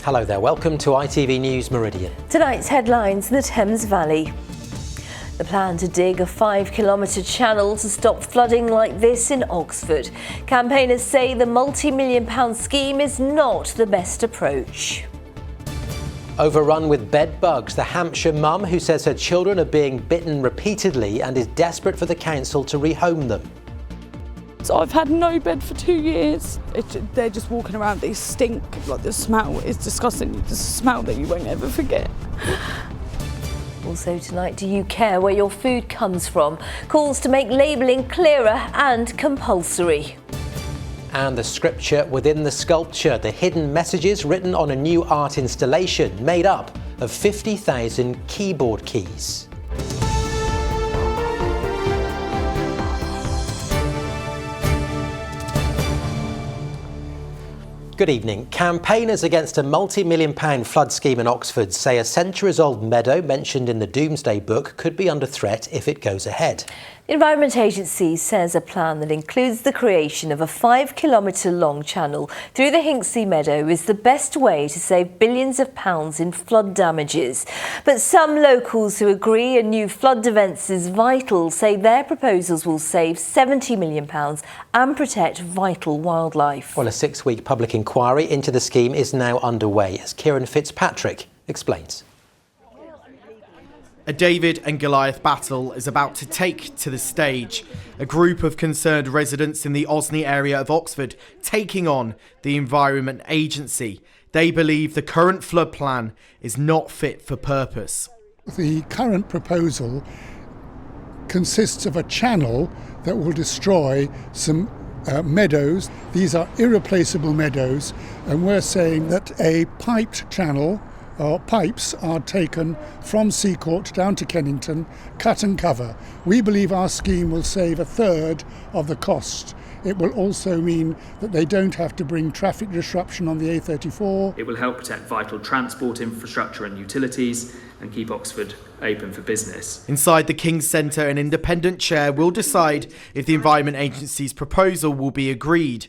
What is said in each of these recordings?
Hello there, welcome to ITV News Meridian. Tonight's headlines: the Thames Valley. The plan to dig a 5-kilometre channel to stop flooding like this in Oxford. Campaigners say the multi-million-pound scheme is not the best approach. Overrun with bed bugs, the Hampshire mum who says her children are being bitten repeatedly and is desperate for the council to rehome them. So I've had no bed for 2 years. They're just walking around, they stink, like the smell is disgusting. It's a smell that you won't ever forget. Also tonight, do you care where your food comes from? Calls to make labelling clearer and compulsory. And the scripture within the sculpture, the hidden messages written on a new art installation made up of 50,000 keyboard keys. Good evening. Campaigners against a multi-million-pound flood scheme in Oxford say a centuries-old meadow mentioned in the Doomsday Book could be under threat if it goes ahead. The Environment Agency says a plan that includes the creation of a 5-kilometre-long channel through the Hinksey Meadow is the best way to save billions of pounds in flood damages. But some locals who agree a new flood defence is vital say their proposals will save £70 million and protect vital wildlife. Well, a 6-week public inquiry into the scheme is now underway, as Kieran Fitzpatrick explains. A David and Goliath battle is about to take to the stage. A group of concerned residents in the Osney area of Oxford taking on the Environment Agency. They believe the current flood plan is not fit for purpose. The current proposal consists of a channel that will destroy some meadows. These are irreplaceable meadows, and we're saying that a piped channel or pipes are taken from Seacourt down to Kennington, cut and cover. We believe our scheme will save a third of the cost. It will also mean that they don't have to bring traffic disruption on the A34. It will help protect vital transport infrastructure and utilities and keep Oxford open for business. Inside the King's Centre, an independent chair will decide if the Environment Agency's proposal will be agreed.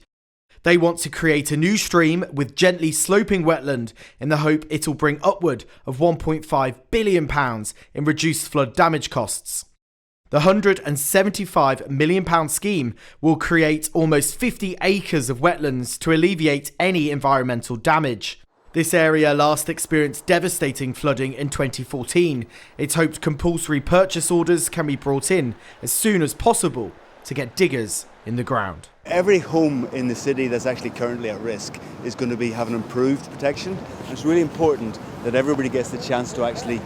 They want to create a new stream with gently sloping wetland in the hope it'll bring upward of £1.5 billion in reduced flood damage costs. The £175 million scheme will create almost 50 acres of wetlands to alleviate any environmental damage. This area last experienced devastating flooding in 2014. It's hoped compulsory purchase orders can be brought in as soon as possible to get diggers in the ground. Every home in the city that's actually currently at risk is going to be having improved protection. And it's really important that everybody gets the chance to actually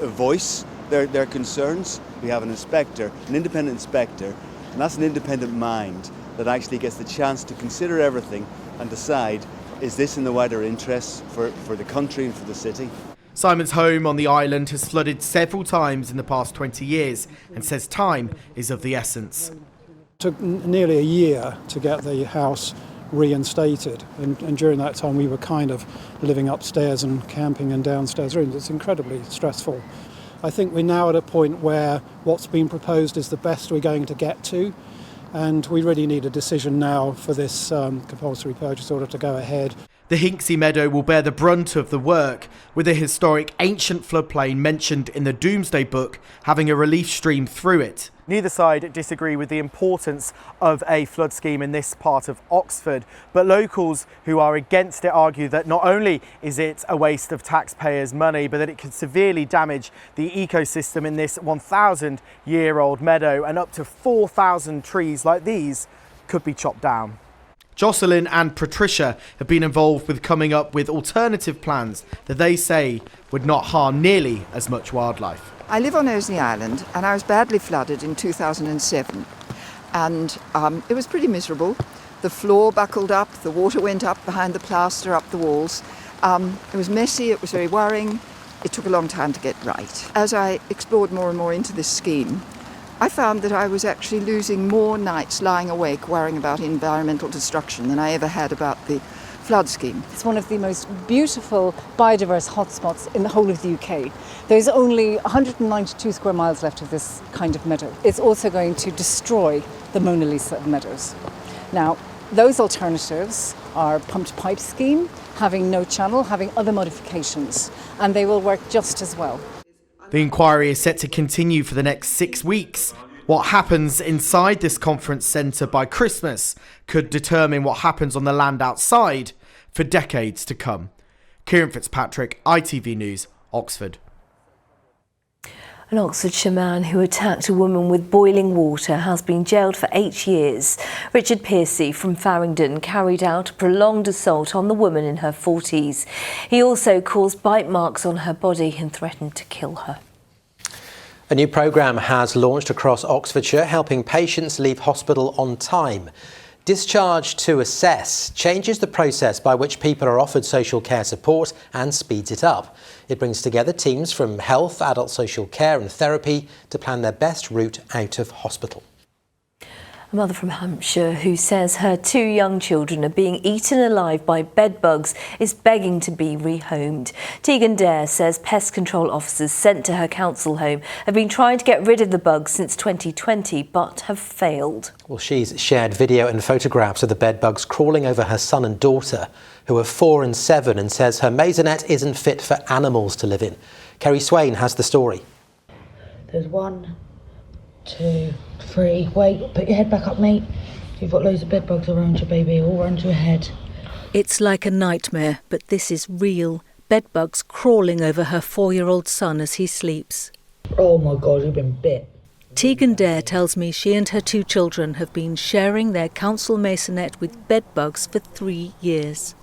voice their concerns. We have an inspector, an independent inspector, and that's an independent mind that actually gets the chance to consider everything and decide, is this in the wider interests for the country and for the city? Simon's home on the island has flooded several times in the past 20 years and says time is of the essence. It took nearly a year to get the house reinstated, and during that time we were kind of living upstairs and camping in downstairs rooms. It's incredibly stressful. I think we're now at a point where what's been proposed is the best we're going to get to, and we really need a decision now for this compulsory purchase order to go ahead. The Hinksey Meadow will bear the brunt of the work, with a historic ancient floodplain mentioned in the Doomsday Book having a relief stream through it. Neither side disagree with the importance of a flood scheme in this part of Oxford, but locals who are against it argue that not only is it a waste of taxpayers' money, but that it could severely damage the ecosystem in this 1,000-year-old meadow, and up to 4,000 trees like these could be chopped down. Jocelyn and Patricia have been involved with coming up with alternative plans that they say would not harm nearly as much wildlife. I live on Osney Island, and I was badly flooded in 2007, and it was pretty miserable. The floor buckled up, the water went up behind the plaster, up the walls. It was messy, it was very worrying. It took a long time to get right. As I explored more and more into this scheme, I found that I was actually losing more nights lying awake worrying about environmental destruction than I ever had about the flood scheme. It's one of the most beautiful biodiverse hotspots in the whole of the UK. There's only 192 square miles left of this kind of meadow. It's also going to destroy the Mona Lisa of meadows. Now, Those alternatives are pumped pipe scheme, having no channel, having other modifications, and they will work just as well. The inquiry is set to continue for the next 6 weeks. What happens inside this conference centre by Christmas could determine what happens on the land outside for decades to come. Kieran Fitzpatrick, ITV News, Oxford. An Oxfordshire man who attacked a woman with boiling water has been jailed for 8 years. Richard Piercy from Farringdon carried out a prolonged assault on the woman in her 40s. He also caused bite marks on her body and threatened to kill her. A new programme has launched across Oxfordshire, helping patients leave hospital on time. Discharge to Assess changes the process by which people are offered social care support and speeds it up. It brings together teams from health, adult social care and therapy to plan their best route out of hospital. A mother from Hampshire who says her 2 young children are being eaten alive by bedbugs is begging to be rehomed. Tegan Dare says pest control officers sent to her council home have been trying to get rid of the bugs since 2020 but have failed. Well, she's shared video and photographs of the bedbugs crawling over her son and daughter, who are 4 and 7, and says her maisonette isn't fit for animals to live in. Kerry Swain has the story. There's 1, 2, 3. Wait, put your head back up, mate. You've got loads of bed bugs around you, baby, all around your head. It's like a nightmare, but this is real. Bed bugs crawling over her 4-year-old son as he sleeps. Oh my God, you've been bit. Tegan Dare tells me she and her 2 children have been sharing their council maisonette with bed bugs for 3 years.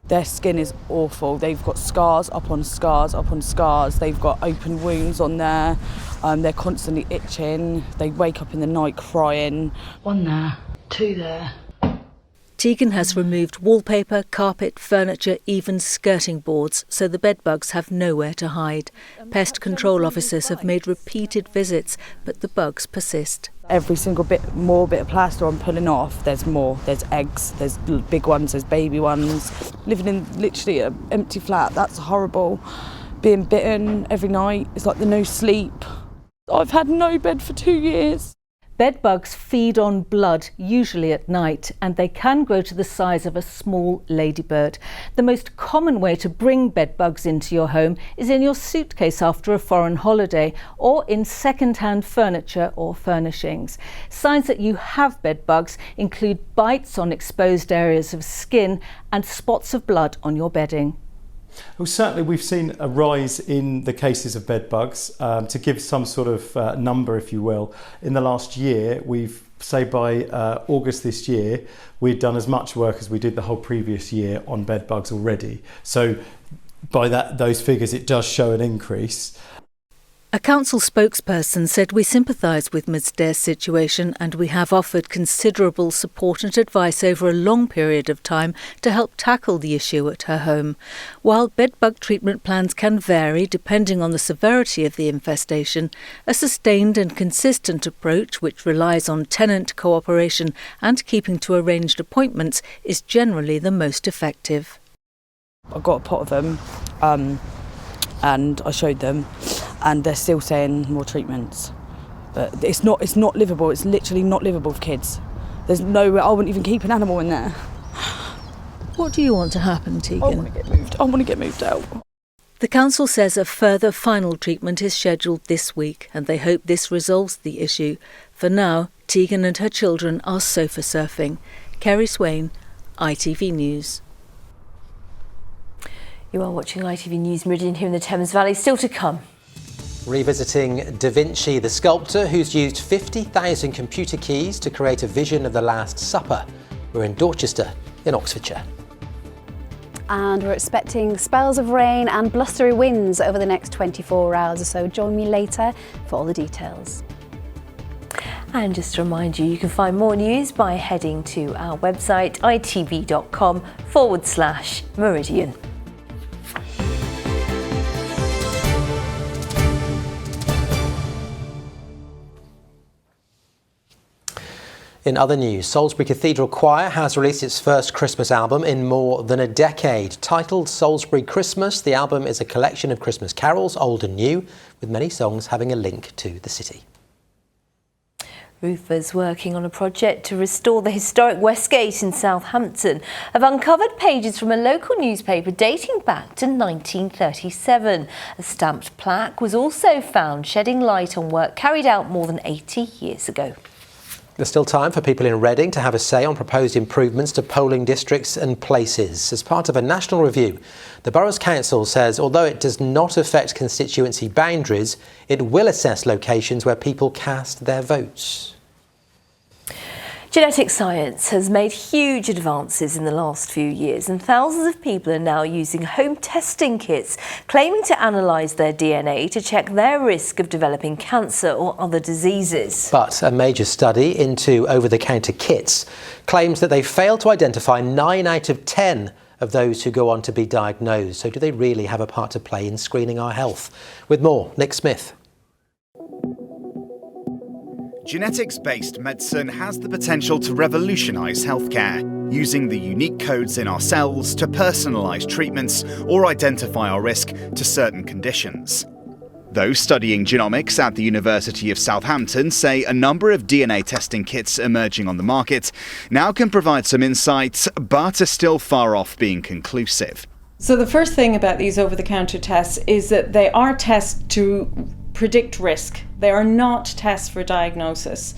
Their skin is awful. They've got scars upon scars upon scars. They've got open wounds on there. They're constantly itching. They wake up in the night crying. 1 there, 2 there. Tegan has removed wallpaper, carpet, furniture, even skirting boards, so the bedbugs have nowhere to hide. Pest control officers have made repeated visits, but the bugs persist. Every single bit of plaster I'm pulling off, there's more. There's eggs, there's big ones, there's baby ones. Living in literally an empty flat, that's horrible. Being bitten every night, it's like the no sleep. I've had no bed for 2 years. Bedbugs feed on blood, usually at night, and they can grow to the size of a small ladybird. The most common way to bring bedbugs into your home is in your suitcase after a foreign holiday or in second-hand furniture or furnishings. Signs that you have bedbugs include bites on exposed areas of skin and spots of blood on your bedding. Well, certainly we've seen a rise in the cases of bed bugs. To give some sort of number, if you will, in the last year, we've, say by August this year, we'd done as much work as we did the whole previous year on bed bugs already. So by those figures, it does show an increase. A council spokesperson said, "We sympathise with Ms Dare's situation and we have offered considerable support and advice over a long period of time to help tackle the issue at her home. While bedbug treatment plans can vary depending on the severity of the infestation, a sustained and consistent approach which relies on tenant cooperation and keeping to arranged appointments is generally the most effective." I got a pot of them and I showed them, and they're still saying more treatments. But it's not livable. It's literally not livable for kids. There's no way I wouldn't even keep an animal in there. What do you want to happen, Tegan? I want to get moved. I want to get moved out. The council says a further final treatment is scheduled this week and they hope this resolves the issue. For now, Tegan and her children are sofa surfing. Kerry Swain, ITV News. You are watching ITV News Meridian here in the Thames Valley. Still to come. Revisiting Da Vinci, the sculptor who's used 50,000 computer keys to create a vision of the Last Supper. We're in Dorchester in Oxfordshire. And we're expecting spells of rain and blustery winds over the next 24 hours or so. Join me later for all the details. And just to remind you, you can find more news by heading to our website itv.com/Meridian. In other news, Salisbury Cathedral Choir has released its first Christmas album in more than a decade. Titled Salisbury Christmas, the album is a collection of Christmas carols, old and new, with many songs having a link to the city. Roofers working on a project to restore the historic Westgate in Southampton have uncovered pages from a local newspaper dating back to 1937. A stamped plaque was also found, shedding light on work carried out more than 80 years ago. There's still time for people in Reading to have a say on proposed improvements to polling districts and places. As part of a national review, the Borough's Council says although it does not affect constituency boundaries, it will assess locations where people cast their votes. Genetic science has made huge advances in the last few years, and thousands of people are now using home testing kits, claiming to analyse their DNA to check their risk of developing cancer or other diseases. But a major study into over-the-counter kits claims that they fail to identify 9 out of 10 of those who go on to be diagnosed. So do they really have a part to play in screening our health? With more, Nick Smith. Genetics-based medicine has the potential to revolutionise healthcare, using the unique codes in our cells to personalise treatments or identify our risk to certain conditions. Those studying genomics at the University of Southampton say a number of DNA testing kits emerging on the market now can provide some insights, but are still far off being conclusive. So the first thing about these over-the-counter tests is that they are tests to predict risk. They are not tests for diagnosis.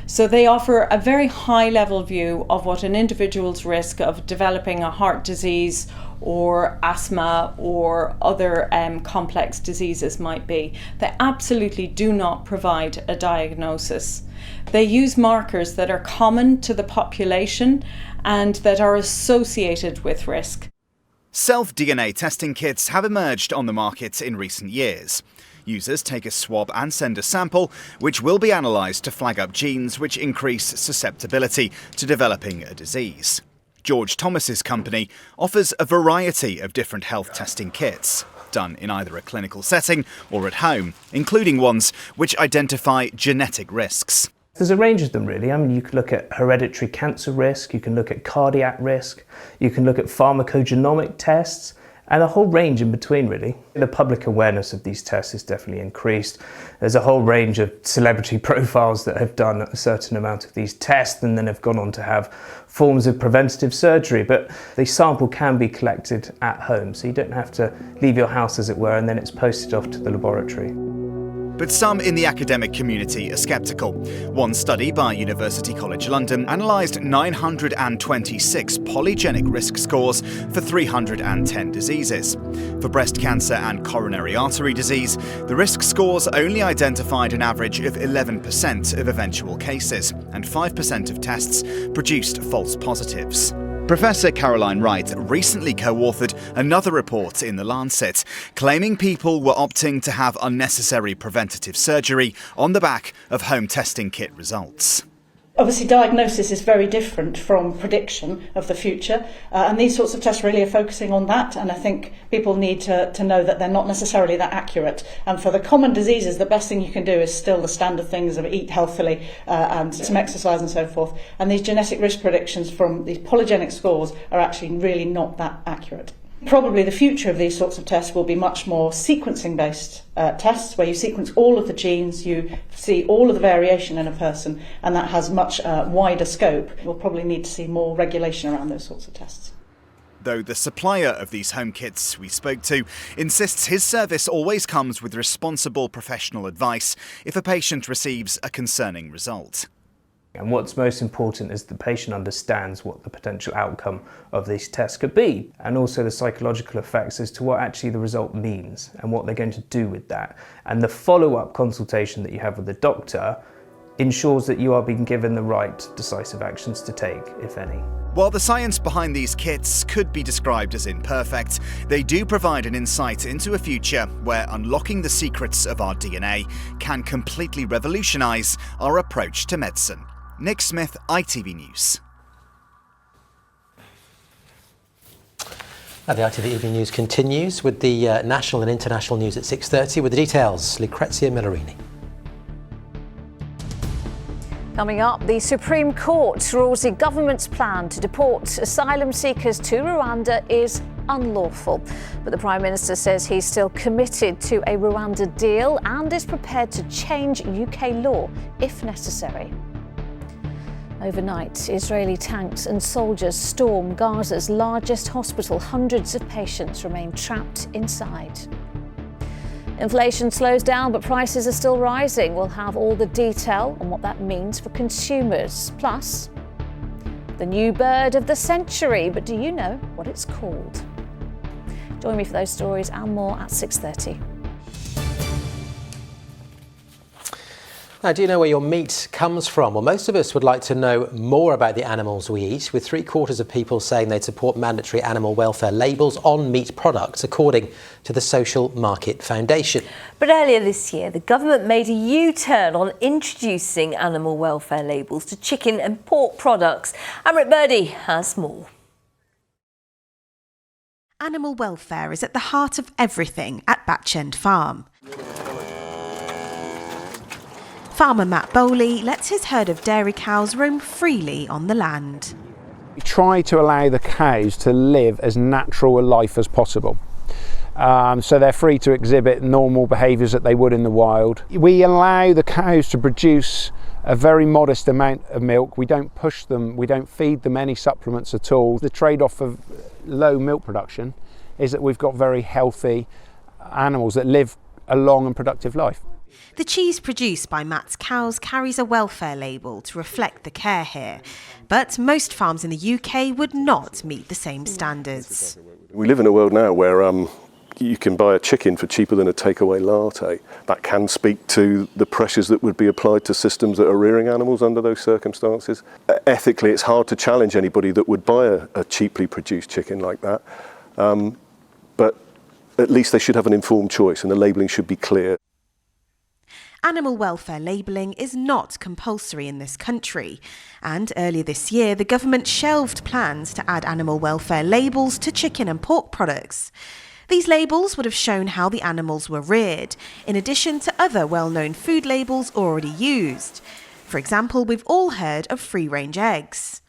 So they offer a very high level view of what an individual's risk of developing a heart disease or asthma or other complex diseases might be. They absolutely do not provide a diagnosis. They use markers that are common to the population and that are associated with risk. Self-DNA testing kits have emerged on the market in recent years. Users take a swab and send a sample, which will be analysed to flag up genes which increase susceptibility to developing a disease. George Thomas's company offers a variety of different health testing kits, done in either a clinical setting or at home, including ones which identify genetic risks. There's a range of them really. I mean, you can look at hereditary cancer risk, you can look at cardiac risk, you can look at pharmacogenomic tests, and a whole range in between really. The public awareness of these tests has definitely increased. There's a whole range of celebrity profiles that have done a certain amount of these tests and then have gone on to have forms of preventative surgery, but the sample can be collected at home, so you don't have to leave your house as it were, and then it's posted off to the laboratory. But some in the academic community are sceptical. One study by University College London analysed 926 polygenic risk scores for 310 diseases. For breast cancer and coronary artery disease, the risk scores only identified an average of 11% of eventual cases, and 5% of tests produced false positives. Professor Caroline Wright recently co-authored another report in The Lancet, claiming people were opting to have unnecessary preventative surgery on the back of home testing kit results. Obviously, diagnosis is very different from prediction of the future, and these sorts of tests really are focusing on that, and I think people need to know that they're not necessarily that accurate. And for the common diseases, the best thing you can do is still the standard things of eat healthily and some exercise and so forth. And these genetic risk predictions from these polygenic scores are actually really not that accurate. Probably the future of these sorts of tests will be much more sequencing-based tests, where you sequence all of the genes, you see all of the variation in a person, and that has much wider scope. We'll probably need to see more regulation around those sorts of tests. Though the supplier of these home kits we spoke to insists his service always comes with responsible professional advice if a patient receives a concerning result. And what's most important is the patient understands what the potential outcome of these tests could be, and also the psychological effects as to what actually the result means and what they're going to do with that. And the follow-up consultation that you have with the doctor ensures that you are being given the right decisive actions to take, if any. While the science behind these kits could be described as imperfect, they do provide an insight into a future where unlocking the secrets of our DNA can completely revolutionise our approach to medicine. Nick Smith, ITV News. Now the ITV Evening News continues with the national and international news at 6:30 with the details. Lucrezia Millarini. Coming up, the Supreme Court rules the government's plan to deport asylum seekers to Rwanda is unlawful. But the Prime Minister says he's still committed to a Rwanda deal and is prepared to change UK law if necessary. Overnight, Israeli tanks and soldiers storm Gaza's largest hospital. Hundreds of patients remain trapped inside. Inflation slows down, but prices are still rising. We'll have all the detail on what that means for consumers. Plus, the new bird of the century. But do you know what it's called? Join me for those stories and more at 6:30. Now, do you know where your meat comes from? Well, most of us would like to know more about the animals we eat, with 3/4 of people saying they'd support mandatory animal welfare labels on meat products, according to the Social Market Foundation. But earlier this year, the government made a U-turn on introducing animal welfare labels to chicken and pork products. Amrit Birdie has more. Animal welfare is at the heart of everything at Batchend Farm. Farmer Matt Bowley lets his herd of dairy cows roam freely on the land. We try to allow the cows to live as natural a life as possible. So they're free to exhibit normal behaviours that they would in the wild. We allow the cows to produce a very modest amount of milk. We don't push them, we don't feed them any supplements at all. The trade-off of low milk production is that we've got very healthy animals that live a long and productive life. The cheese produced by Matt's cows carries a welfare label to reflect the care here, but most farms in the UK would not meet the same standards. We live in a world now where you can buy a chicken for cheaper than a takeaway latte. That can speak to the pressures that would be applied to systems that are rearing animals under those circumstances. Ethically, it's hard to challenge anybody that would buy a cheaply produced chicken like that, but at least they should have an informed choice and the labelling should be clear. Animal welfare labelling is not compulsory in this country, and earlier this year the government shelved plans to add animal welfare labels to chicken and pork products. These labels would have shown how the animals were reared, in addition to other well-known food labels already used. For example, we've all heard of free-range eggs.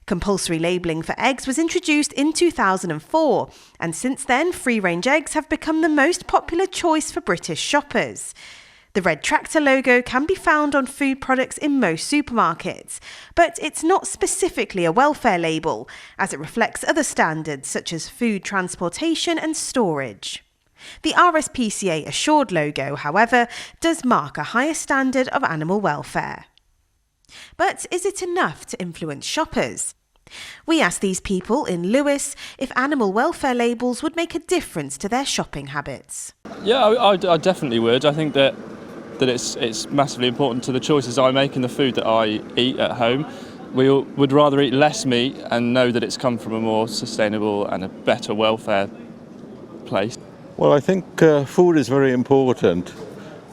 Compulsory labelling for eggs was introduced in 2004, and since then free-range eggs have become the most popular choice for British shoppers. The red tractor logo can be found on food products in most supermarkets, but it's not specifically a welfare label, as it reflects other standards such as food transportation and storage. The RSPCA Assured logo, however, does mark a higher standard of animal welfare. But is it enough to influence shoppers? We asked these people in Lewis if animal welfare labels would make a difference to their shopping habits. Yeah, I definitely would. I think that it's massively important to the choices I make and the food that I eat at home. We would rather eat less meat and know that it's come from a more sustainable and a better welfare place. Well, I think food is very important.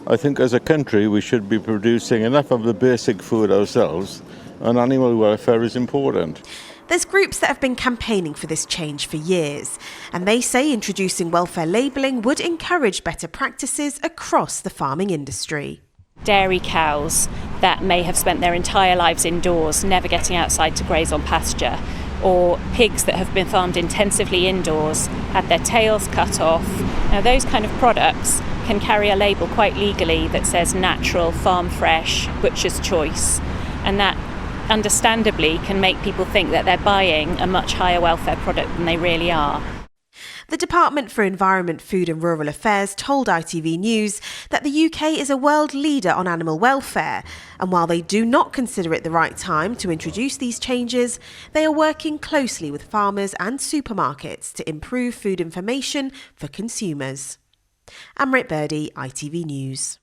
I think as a country we should be producing enough of the basic food ourselves, and animal welfare is important. There's groups that have been campaigning for this change for years, and they say introducing welfare labelling would encourage better practices across the farming industry. Dairy cows that may have spent their entire lives indoors, never getting outside to graze on pasture, or pigs that have been farmed intensively indoors, had their tails cut off. Now those kind of products can carry a label quite legally that says natural, farm fresh, butcher's choice, and that understandably can make people think that they're buying a much higher welfare product than they really are. The Department for Environment, Food and Rural Affairs told ITV News that the UK is a world leader on animal welfare, and while they do not consider it the right time to introduce these changes, they are working closely with farmers and supermarkets to improve food information for consumers. Amrit Birdie, ITV News.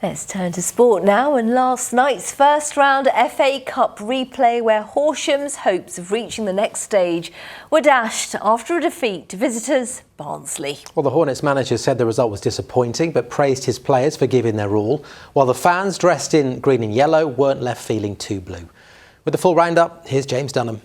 Let's turn to sport now, and last night's first round FA Cup replay where Horsham's hopes of reaching the next stage were dashed after a defeat to visitors Barnsley. Well, the Hornets manager said the result was disappointing but praised his players for giving their all, while the fans dressed in green and yellow weren't left feeling too blue. With the full roundup, here's James Dunham.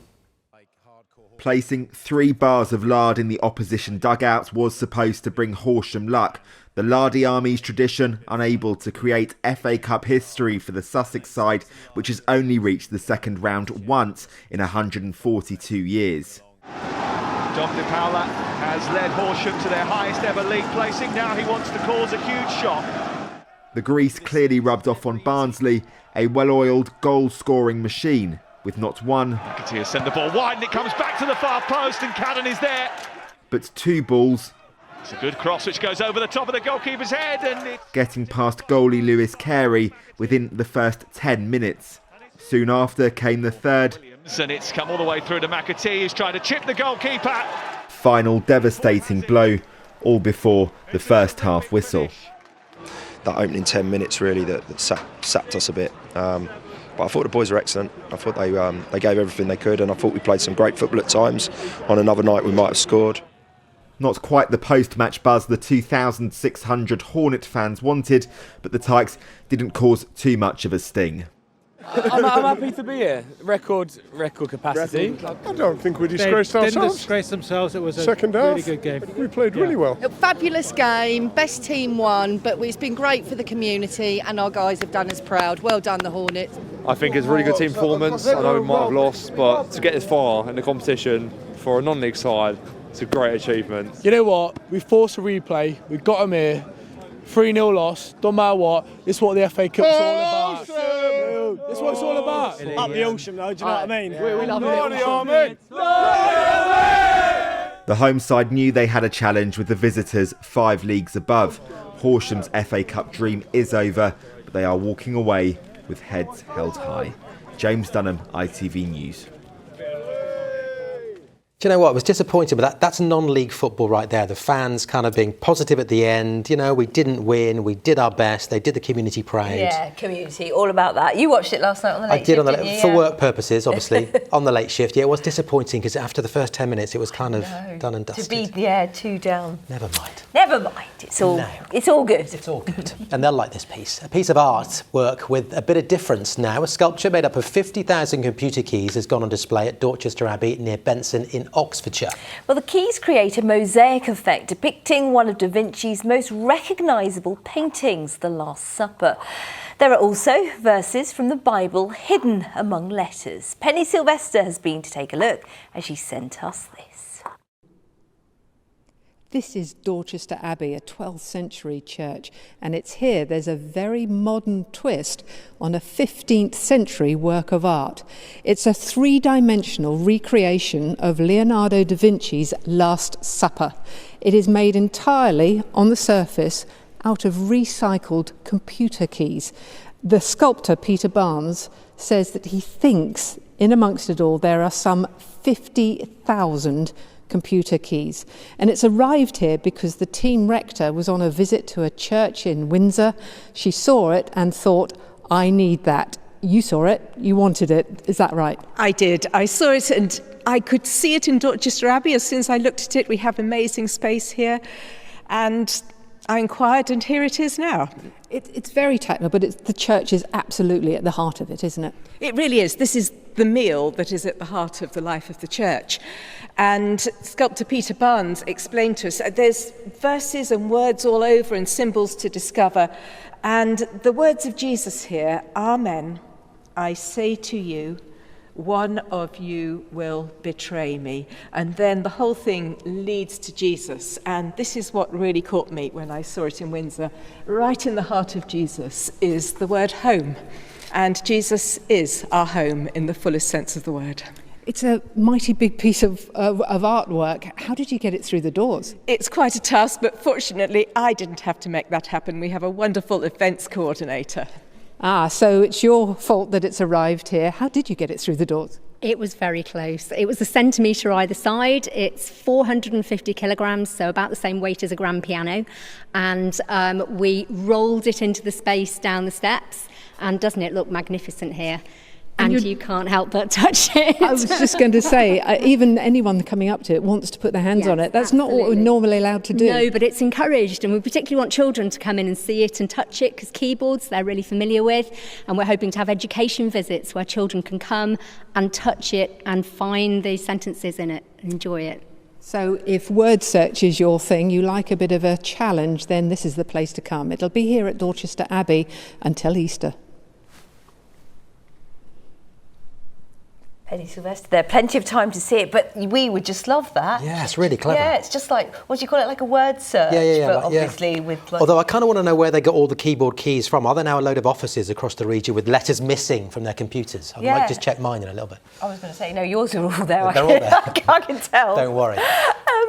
Placing 3 bars of lard in the opposition dugouts was supposed to bring Horsham luck. The Lardy Army's tradition unable to create FA Cup history for the Sussex side, which has only reached the second round once in 142 years. John De Paula has led Horsham to their highest ever league placing. Now he wants to cause a huge shock. The grease clearly rubbed off on Barnsley, a well-oiled goal-scoring machine with not one, McAteer send the ball wide and it comes back to the far post and Cadden is there. but 2 balls. It's a good cross which goes over the top of the goalkeeper's head and it... Getting past goalie Lewis Carey within the first 10 minutes. Soon after came the third. And it's come all the way through to McAteer, who's trying to chip the goalkeeper. Final devastating blow, all before the first half whistle. That opening 10 minutes really that sapped us a bit. But I thought the boys were excellent. I thought they gave everything they could, and I thought we played some great football at times. On another night we might have scored. Not quite the post-match buzz the 2,600 Hornet fans wanted, but the Tykes didn't cause too much of a sting. I'm happy to be here. Record capacity. I don't think we disgraced ourselves. They didn't disgrace themselves. It was a second half, really good game. We played really well. A fabulous game. Best team won, but it's been great for the community and our guys have done us proud. Well done, the Hornets. I think it's a really good team performance. I know we might have lost, but to get this far in the competition for a non-league side, it's a great achievement. You know what? We forced a replay. We got them here. 3-0 loss. Don't matter what. This is what the FA Cup's all about. This is what it's all about. Up the ocean, though. Do you know what I mean? We love it. The home side knew they had a challenge with the visitors 5 leagues above. Horsham's FA Cup dream is over, but they are walking away with heads held high. James Dunham, ITV News. Do you know what? I was disappointed, but that's non-league football right there. The fans kind of being positive at the end. You know, we didn't win. We did our best. They did the community proud. Yeah, community, all about that. You watched it last night on the late shift, didn't you? For work purposes, obviously, on the late shift. Yeah, it was disappointing because after the first 10 minutes, it was kind of done and dusted. To be, 2 down. Never mind. Never mind. It's all good. It's all good. And they'll like this piece. A piece of artwork with a bit of difference now. A sculpture made up of 50,000 computer keys has gone on display at Dorchester Abbey near Benson in Oxfordshire. Well, the keys create a mosaic effect depicting one of Da Vinci's most recognisable paintings, The Last Supper. There are also verses from the Bible hidden among letters. Penny Sylvester has been to take a look as she sent us this. This is Dorchester Abbey, a 12th century church, and it's here there's a very modern twist on a 15th century work of art. It's a 3-dimensional recreation of Leonardo da Vinci's Last Supper. It is made entirely on the surface out of recycled computer keys. The sculptor, Peter Barnes, says that he thinks in amongst it all there are some 50,000 computer keys. And it's arrived here because the team rector was on a visit to a church in Windsor. She saw it and thought, I need that. You saw it, you wanted it, is that right? I did. I saw it and I could see it in Dorchester Abbey. As soon as I looked at it, we have amazing space here. And I inquired and here it is now. It's very technical, but the church is absolutely at the heart of it, isn't it? It really is. This is the meal that is at the heart of the life of the church. And sculptor Peter Barnes explained to us, there's verses and words all over and symbols to discover. And the words of Jesus here, Amen, I say to you, one of you will betray me. And then the whole thing leads to Jesus. And this is what really caught me when I saw it in Windsor. Right in the heart of Jesus is the word home. And Jesus is our home in the fullest sense of the word. It's a mighty big piece of artwork. How did you get it through the doors? It's quite a task, but fortunately I didn't have to make that happen. We have a wonderful events coordinator. So it's your fault that it's arrived here. How did you get it through the doors? It was very close. It was a centimetre either side. It's 450 kilograms, so about the same weight as a grand piano. And we rolled it into the space down the steps. And doesn't it look magnificent here? And you can't help but touch it. I was just going to say, even anyone coming up to it wants to put their hands on it. That's not what we're normally allowed to do. No, but it's encouraged, and we particularly want children to come in and see it and touch it, because keyboards they're really familiar with, and we're hoping to have education visits where children can come and touch it and find the sentences in it and enjoy it. So if word search is your thing, you like a bit of a challenge, then this is the place to come. It'll be here at Dorchester Abbey until Easter. Eddie Sylvester there. Plenty of time to see it, but we would just love that. Yeah, it's really clever. Yeah, it's just like, what do you call it, like a word search, but obviously with like... Although I kind of want to know where they got all the keyboard keys from. Are there now a load of offices across the region with letters missing from their computers? I might just check mine in a little bit. I was going to say, no, yours are all there. They're all there. I can tell. Don't worry.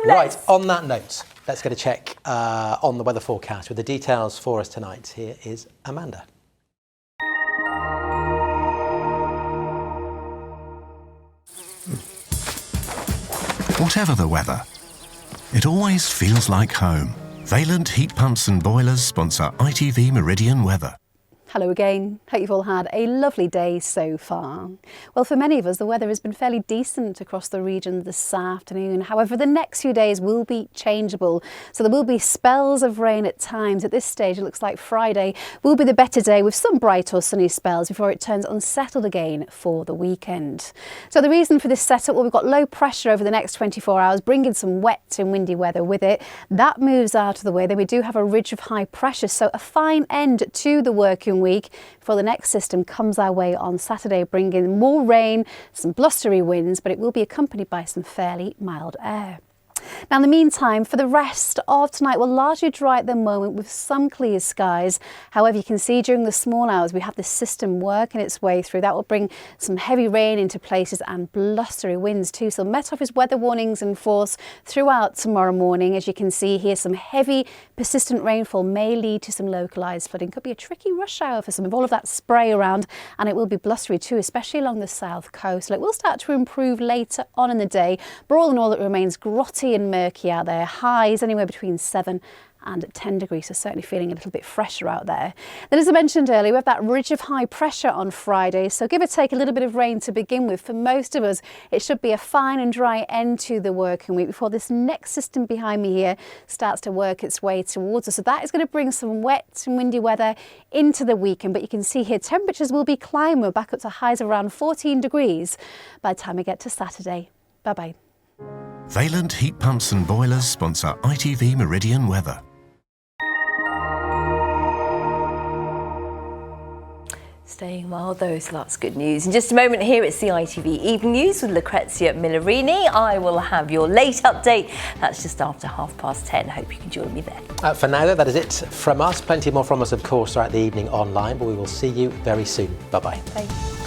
Right, on that note, let's get a check on the weather forecast with the details for us tonight. Here is Amanda. Whatever the weather, it always feels like home. Valent Heat Pumps and Boilers sponsor ITV Meridian Weather. Hello again. Hope you've all had a lovely day so far. Well, for many of us, the weather has been fairly decent across the region this afternoon. However, the next few days will be changeable. So there will be spells of rain at times. At this stage, it looks like Friday will be the better day with some bright or sunny spells before it turns unsettled again for the weekend. So the reason for this setup, well, we've got low pressure over the next 24 hours, bringing some wet and windy weather with it. That moves out of the way. Then we do have a ridge of high pressure, so a fine end to the working week before the next system comes our way on Saturday, bringing more rain, some blustery winds, but it will be accompanied by some fairly mild air. Now, in the meantime, for the rest of tonight, we're largely dry at the moment with some clear skies. However, you can see during the small hours, we have this system working its way through. That will bring some heavy rain into places and blustery winds too. So Met Office weather warnings in force throughout tomorrow morning. As you can see here, some heavy, persistent rainfall may lead to some localised flooding. Could be a tricky rush hour for some of all of that spray around, and it will be blustery too, especially along the south coast. So it will start to improve later on in the day, but all in all, it remains grotty and murky out there. Highs anywhere between 7 and 10 degrees, so certainly feeling a little bit fresher out there. Then, as I mentioned earlier, we have that ridge of high pressure on Friday, so give or take a little bit of rain to begin with. For most of us, it should be a fine and dry end to the working week before this next system behind me here starts to work its way towards us. So that is going to bring some wet and windy weather into the weekend, but you can see here temperatures will be climbing. We're back up to highs of around 14 degrees by the time we get to Saturday. Bye-bye. Valent Heat Pumps and Boilers sponsor ITV Meridian Weather. Staying mild though, so that's good news. In just a moment here, it's the ITV Evening News with Lucrezia Millarini. I will have your late update. That's just after 10:30. Hope you can join me there. For now, though, that is it from us. Plenty more from us, of course, throughout the evening online, but we will see you very soon. Bye-bye. Bye.